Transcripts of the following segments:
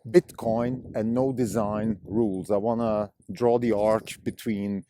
Bitcoin and no design rules. I want to draw the arch between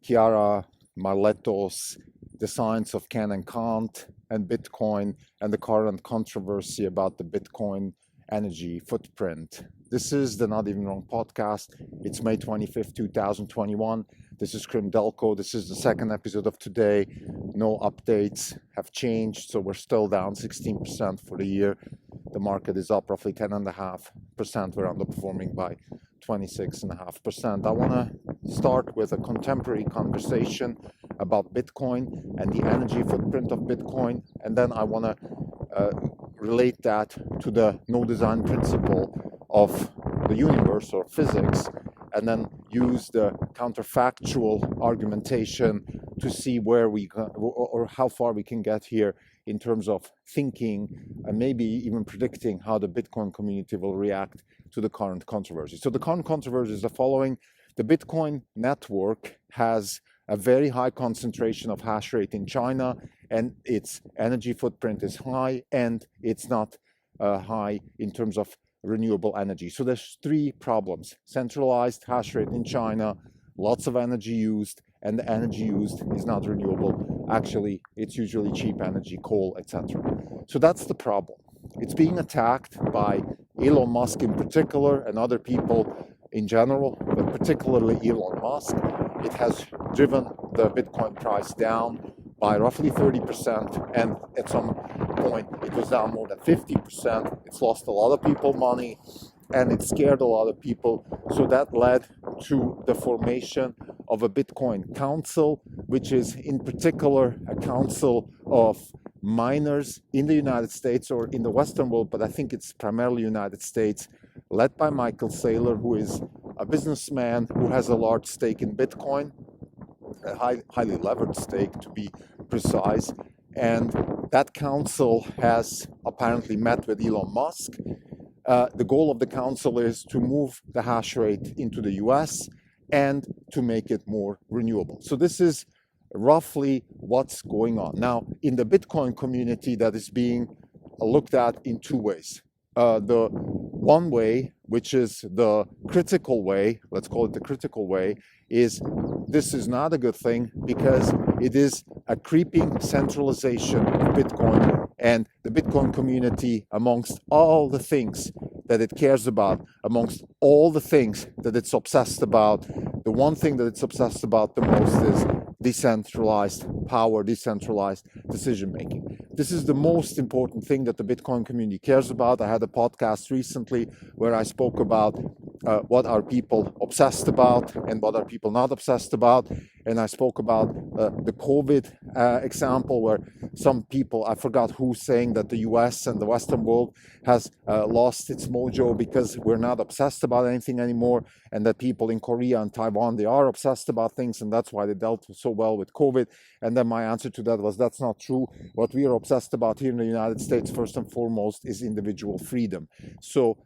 Chiara Marletto's The Science of Can and Can't and Bitcoin and the current controversy about the Bitcoin energy footprint. This is the Not Even Wrong podcast. It's May 25th, 2021. This is Krim Delco. This is the second episode of today. No updates have changed, so we're still down 16% for the year. The market is up roughly 10.5%. We're underperforming by 26.5%. I want to start with a contemporary conversation about Bitcoin and the energy footprint of Bitcoin, and then I want to relate that to the no design principle of the universe or physics, and then use the counterfactual argumentation to see where we or how far we can get here in terms of thinking and maybe even predicting how the Bitcoin community will react to the current controversy. So the current controversy is the following. The Bitcoin network has a very high concentration of hash rate in China, and its energy footprint is high, and it's not high in terms of renewable energy. So there's three problems: centralized hash rate in China, lots of energy used, and the energy used is not renewable. Actually, it's usually cheap energy, coal, etc. So that's the problem. It's being attacked by Elon Musk in particular and other people in general, but particularly Elon Musk. It has driven the Bitcoin price down by roughly 30%, and at some point it was down more than 50%. It's lost a lot of people money, and it scared a lot of people. So that led to the formation of a Bitcoin council, which is in particular a council of miners in the United States or in the Western world, but I think it's primarily United States, led by Michael Saylor, who is a businessman who has a large stake in Bitcoin, a highly levered stake to be precise. And that council has apparently met with Elon Musk. The goal of the council is to move the hash rate into the US and to make it more renewable. So this is roughly what's going on. Now, in the Bitcoin community, that is being looked at in two ways. The one way, which is the critical way, let's call it the critical way, is this is not a good thing because it is a creeping centralization of Bitcoin, and the Bitcoin community, amongst all the things that it cares about, amongst all the things that it's obsessed about, the one thing that it's obsessed about the most is decentralized power, decentralized decision making. This is the most important thing that the Bitcoin community cares about. I had a podcast recently where I spoke about what are people obsessed about and what are people not obsessed about. And I spoke about the COVID example where some people, I forgot who, saying that the US and the Western world has lost its mojo because we're not obsessed about anything anymore, and that people in Korea and Taiwan, they are obsessed about things, and that's why they dealt so well with COVID. And then my answer to that was, that's not true. What we are obsessed about here in the United States, first and foremost, is individual freedom. So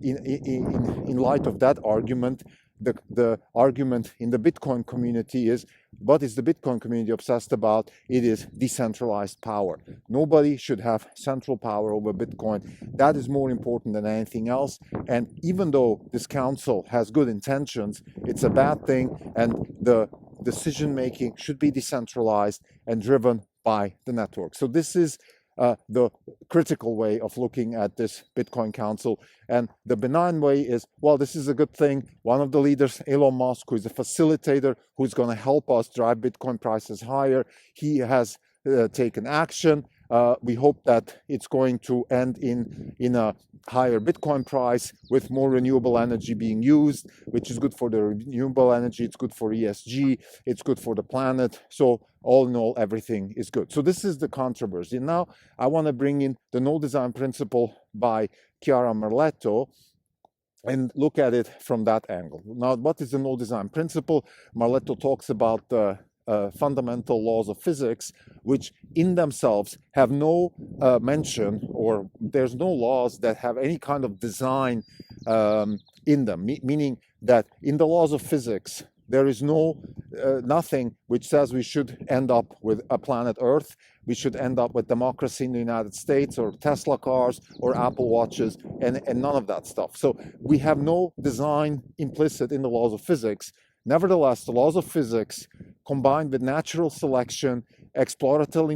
in light of that argument, the argument in the Bitcoin community is, what is the Bitcoin community obsessed about? It is decentralized power. Nobody should have central power over Bitcoin. That is more important than anything else. And even though this council has good intentions, it's a bad thing, and the decision making should be decentralized and driven by the network. So this is the critical way of looking at this Bitcoin council. And the benign way is, well, this is a good thing. One of the leaders, Elon Musk, who is a facilitator, who's going to help us drive Bitcoin prices higher, he has taken action. We hope that it's going to end in a higher Bitcoin price with more renewable energy being used, which is good for the renewable energy, it's good for ESG, it's good for the planet. So all in all, everything is good. So this is the controversy. Now I want to bring in the no design principle by Chiara Marletto and look at it from that angle. Now, what is the no design principle? Marletto talks about the fundamental laws of physics, which in themselves have no mention, or there's no laws that have any kind of design in them, meaning that in the laws of physics, There is nothing which says we should end up with a planet Earth. We should end up with democracy in the United States or Tesla cars or Apple watches and none of that stuff. So we have no design implicit in the laws of physics. Nevertheless, the laws of physics combined with natural selection, explanatory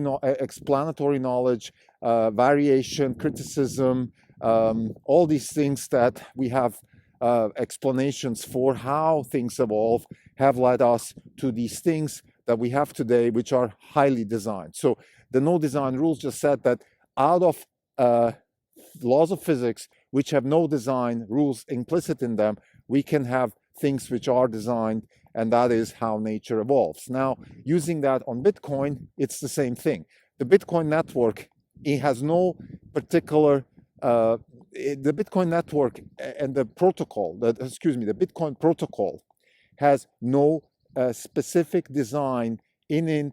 knowledge, variation, criticism, all these things that we have explanations for how things evolve have led us to these things that we have today, which are highly designed. So the no design rules just said that out of laws of physics, which have no design rules implicit in them, we can have things which are designed, and that is how nature evolves. Now, using that on Bitcoin, it's the same thing. The Bitcoin network, it has no particular the Bitcoin network and the protocol, the Bitcoin protocol has no specific design in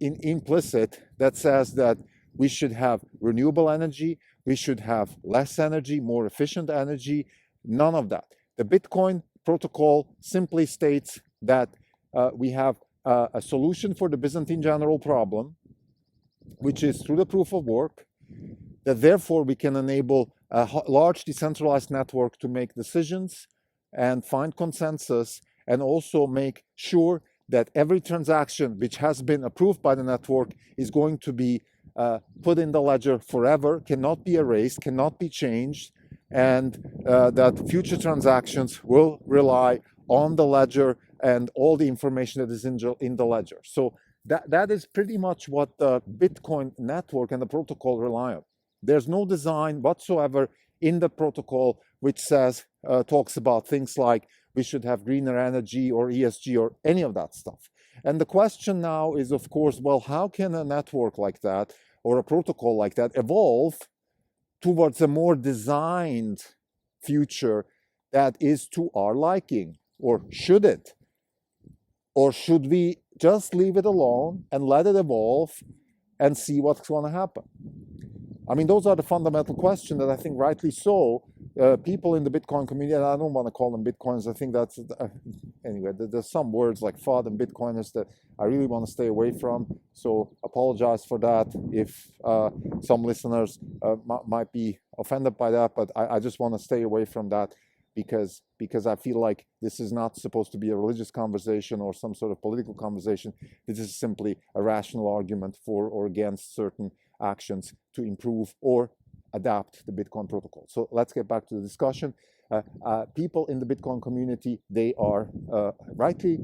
implicit that says that we should have renewable energy, we should have less energy, more efficient energy, none of that. The Bitcoin protocol simply states that we have a solution for the Byzantine general problem, which is through the proof of work, that therefore we can enable a large decentralized network to make decisions and find consensus, and also make sure that every transaction which has been approved by the network is going to be put in the ledger forever, cannot be erased, cannot be changed, and that future transactions will rely on the ledger and all the information that is in the ledger. So that is pretty much what the Bitcoin network and the protocol rely on. There's no design whatsoever in the protocol which says, talks about things like we should have greener energy or ESG or any of that stuff. And the question now is, of course, well, how can a network like that or a protocol like that evolve towards a more designed future that is to our liking? Or should it? Or should we just leave it alone and let it evolve and see what's going to happen? I mean, those are the fundamental questions that I think rightly so, people in the Bitcoin community, and I don't want to call them Bitcoiners, I think that's, anyway, there's some words like FUD and Bitcoiners that I really want to stay away from. So apologize for that if some listeners might be offended by that, but I just want to stay away from that because I feel like this is not supposed to be a religious conversation or some sort of political conversation. This is simply a rational argument for or against certain actions to improve or adapt the Bitcoin protocol. So let's get back to the discussion. People in the Bitcoin community, they are rightly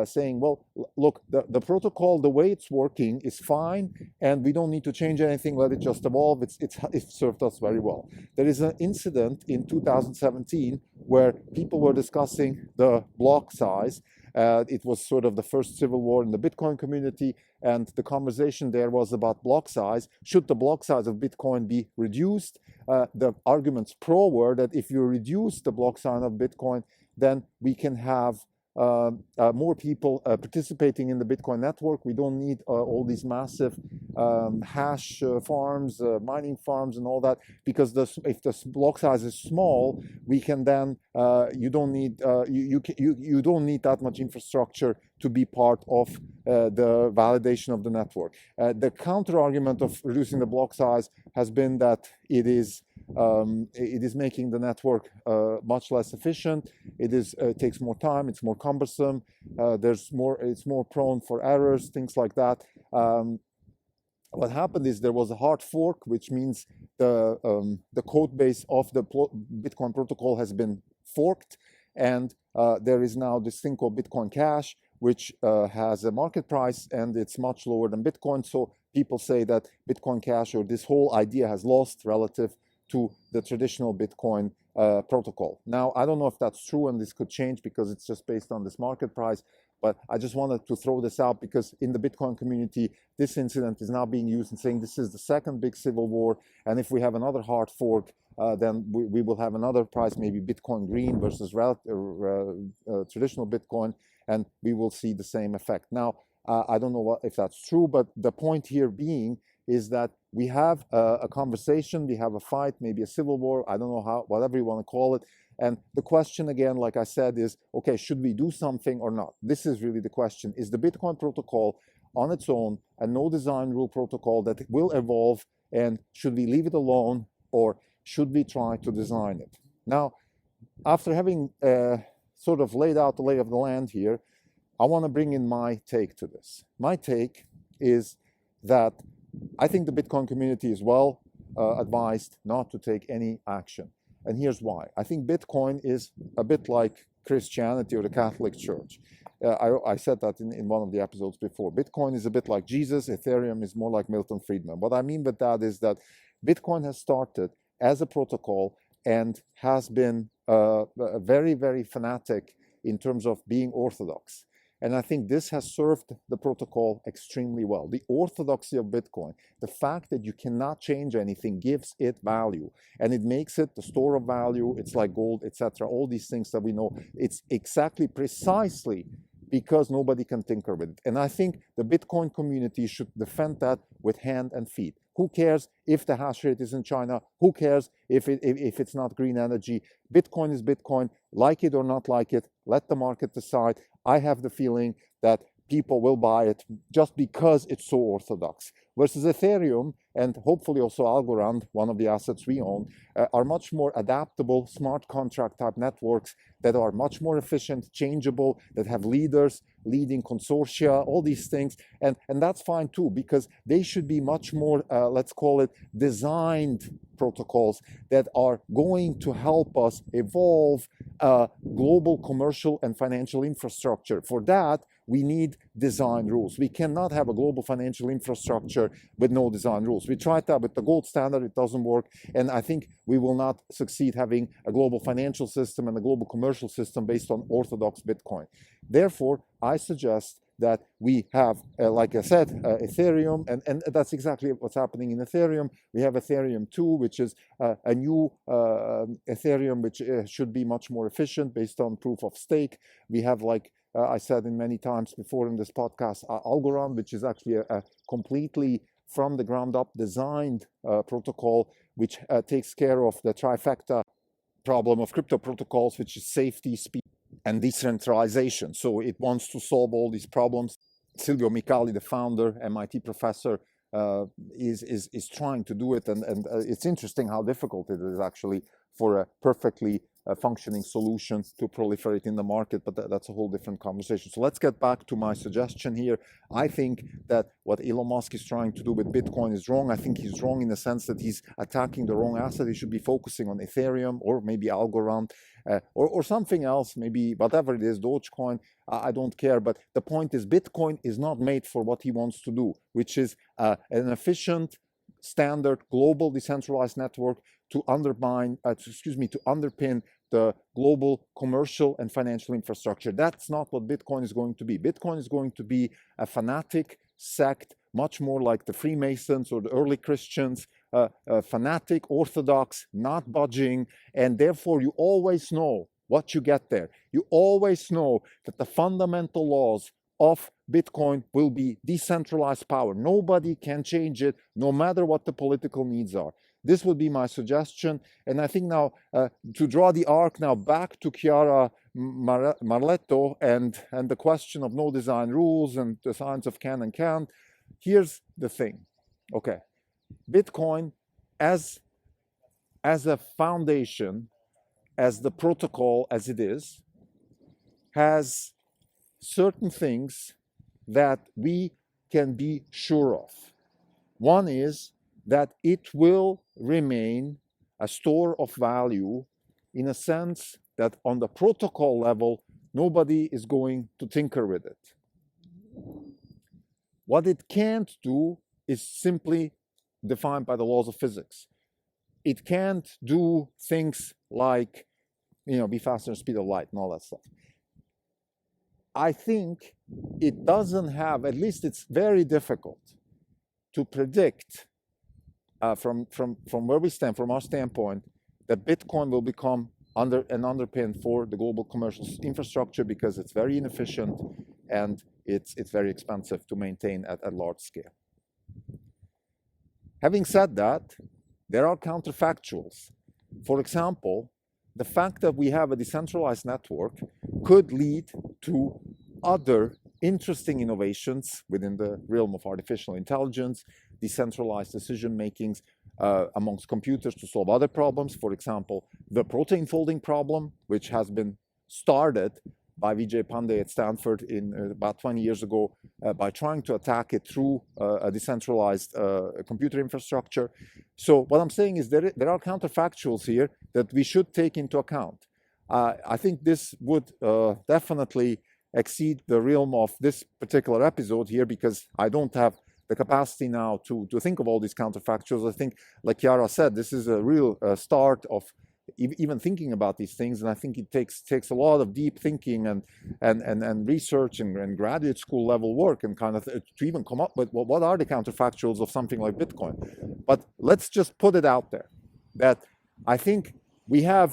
saying, well, look, the protocol, the way it's working is fine, and we don't need to change anything, let it just evolve. It's served us very well. There is an incident in 2017 where people were discussing the block size. It was sort of the first civil war in the Bitcoin community, and the conversation there was about block size. Should the block size of Bitcoin be reduced? The arguments pro were that if you reduce the block size of Bitcoin, then we can have more people participating in the Bitcoin network. We don't need all these massive hash farms, mining farms, and all that, because if the block size is small, we can then you don't need you don't need that much infrastructure to be part of the validation of the network. The counter argument of reducing the block size has been that it is making the network much less efficient. It takes more time. It's more cumbersome. It's more prone for errors, things like that. What happened is there was a hard fork, which means the code base of the Bitcoin protocol has been forked, and there is now this thing called Bitcoin Cash, which has a market price, and it's much lower than Bitcoin. So people say that Bitcoin Cash, or this whole idea, has lost relative to the traditional Bitcoin protocol. Now, I don't know if that's true, and this could change because it's just based on this market price, but I just wanted to throw this out because in the Bitcoin community, this incident is now being used and saying this is the second big civil war, and if we have another hard fork, then we will have another price, maybe Bitcoin Green versus traditional Bitcoin, and we will see the same effect. Now, I don't know if that's true, but the point here being is that we have a conversation, we have a fight, maybe a civil war, I don't know how, whatever you want to call it. And the question again, like I said, is, okay, should we do something or not? This is really the question. Is the Bitcoin protocol on its own a no design rule protocol that will evolve, and should we leave it alone, or should we try to design it? Now, after having sort of laid out the lay of the land here, I want to bring in my take to this. My take is that I think the Bitcoin community is well advised not to take any action. And here's why. I think Bitcoin is a bit like Christianity or the Catholic Church. I said that in one of the episodes before. Bitcoin is a bit like Jesus. Ethereum is more like Milton Friedman. What I mean with that is that Bitcoin has started as a protocol and has been very, very fanatic in terms of being orthodox. And I think this has served the protocol extremely well. The orthodoxy of Bitcoin, the fact that you cannot change anything, gives it value. And it makes it the store of value. It's like gold, etc. All these things that we know. It's exactly precisely because nobody can tinker with it. And I think the Bitcoin community should defend that with hand and feet. Who cares if the hash rate is in China? Who cares if it's not green energy? Bitcoin is Bitcoin. Like it or not like it, let the market decide. I have the feeling that people will buy it just because it's so orthodox. Versus Ethereum, and hopefully also Algorand, one of the assets we own, are much more adaptable, smart contract type networks that are much more efficient, changeable, that have leaders, leading consortia, all these things. And that's fine too, because they should be much more, let's call it, designed protocols that are going to help us evolve global commercial and financial infrastructure. For that, we need design rules. We cannot have a global financial infrastructure with no design rules. We tried that with the gold standard, it doesn't work. And I think we will not succeed having a global financial system and a global commercial system based on orthodox Bitcoin. Therefore, I suggest that we have, like I said, Ethereum, and that's exactly what's happening in Ethereum. We have Ethereum 2, which is a new Ethereum, which should be much more efficient based on proof of stake. We have, like I said in many times before in this podcast, Algorand, which is actually a completely from the ground up designed protocol, which takes care of the trifecta problem of crypto protocols, which is safety, speed, and decentralization. So it wants to solve all these problems. Silvio Micali, the founder, MIT professor, is trying to do it, and it's interesting how difficult it is actually for a perfectly functioning solution to proliferate in the market, but that's a whole different conversation. So let's get back to my suggestion here. I think that what Elon Musk is trying to do with Bitcoin is wrong. I think he's wrong in the sense that he's attacking the wrong asset. He should be focusing on Ethereum or maybe Algorand or something else, maybe whatever it is, Dogecoin, I don't care. But the point is, Bitcoin is not made for what he wants to do, which is an efficient, standard, global decentralized network to underpin the global commercial and financial infrastructure. That's not what Bitcoin is going to be. Bitcoin is going to be a fanatic sect, much more like the Freemasons or the early Christians, fanatic, orthodox, not budging, and therefore you always know what you get there. You always know that the fundamental laws of Bitcoin will be decentralized power. Nobody can change it, no matter what the political needs are. This would be my suggestion. And I think now, to draw the arc now back to Chiara Marletto and the question of no design rules and the science of can and can't, here's the thing. Okay, Bitcoin as a foundation, as the protocol as it is, has certain things that we can be sure of. One is that it will remain a store of value in a sense that on the protocol level, nobody is going to tinker with it. What it can't do is simply defined by the laws of physics. It can't do things like, be faster than the speed of light and all that stuff. I think it doesn't have, at least it's very difficult to predict from where we stand, from our standpoint, that Bitcoin will become an underpin for the global commercial infrastructure because it's very inefficient and it's very expensive to maintain at large scale. Having said that, there are counterfactuals. For example, the fact that we have a decentralized network could lead to other interesting innovations within the realm of artificial intelligence, decentralized decision makings amongst computers to solve other problems. For example, the protein folding problem, which has been started by Vijay Pandey at Stanford in about 20 years ago by trying to attack it through a decentralized computer infrastructure. So what I'm saying is there are counterfactuals here that we should take into account. I think this would definitely exceed the realm of this particular episode here, because I don't have the capacity now to think of all these counterfactuals. I think, like Chiara said, this is a real start of even thinking about these things, and I think it takes a lot of deep thinking and research and graduate school level work and kind of to even come up with what are the counterfactuals of something like Bitcoin. But let's just put it out there that I think we have.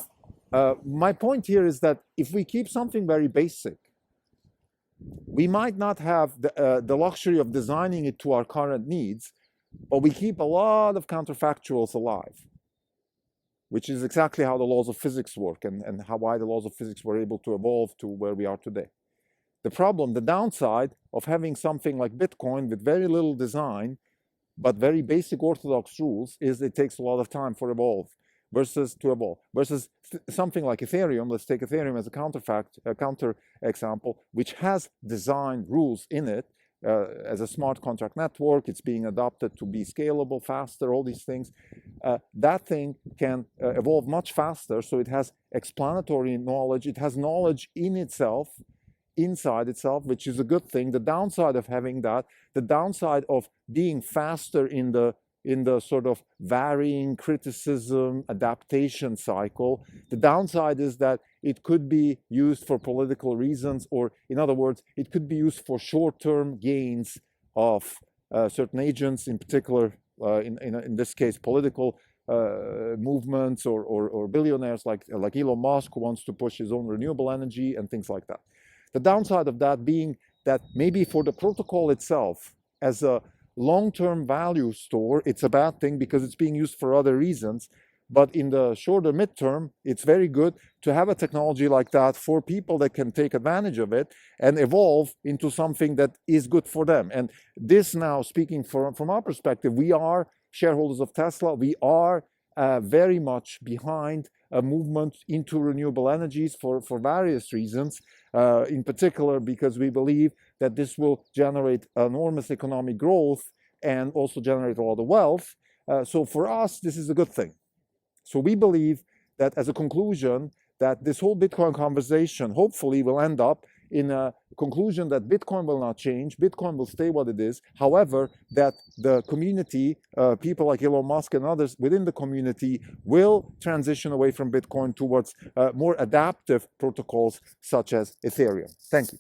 My point here is that if we keep something very basic, we might not have the luxury of designing it to our current needs, but we keep a lot of counterfactuals alive, which is exactly how the laws of physics work and why the laws of physics were able to evolve to where we are today. The problem, the downside of having something like Bitcoin with very little design, but very basic orthodox rules, is it takes a lot of time for evolve versus something like Ethereum. Let's take Ethereum as a counter example, which has design rules in it as a smart contract network. It's being adopted to be scalable, faster, all these things. That thing can evolve much faster, so it has explanatory knowledge. It has knowledge in itself, inside itself, which is a good thing. The downside of having that, the downside of being faster in the sort of varying criticism, adaptation cycle, the downside is that it could be used for political reasons, or in other words, it could be used for short-term gains of certain agents, in particular, in this case, political movements or billionaires like Elon Musk, who wants to push his own renewable energy and things like that. The downside of that being that maybe for the protocol itself, as a long-term value store, it's a bad thing because it's being used for other reasons. But in the shorter midterm, it's very good to have a technology like that for people that can take advantage of it and evolve into something that is good for them. And this, now speaking from our perspective, we are shareholders of Tesla. We are very much behind a movement into renewable energies for various reasons, in particular because we believe that this will generate enormous economic growth and also generate a lot of wealth. So for us, this is a good thing. So we believe that, as a conclusion, that this whole Bitcoin conversation hopefully will end up in a conclusion that Bitcoin will not change, Bitcoin will stay what it is. However, that the community, people like Elon Musk and others within the community, will transition away from Bitcoin towards more adaptive protocols such as Ethereum. Thank you.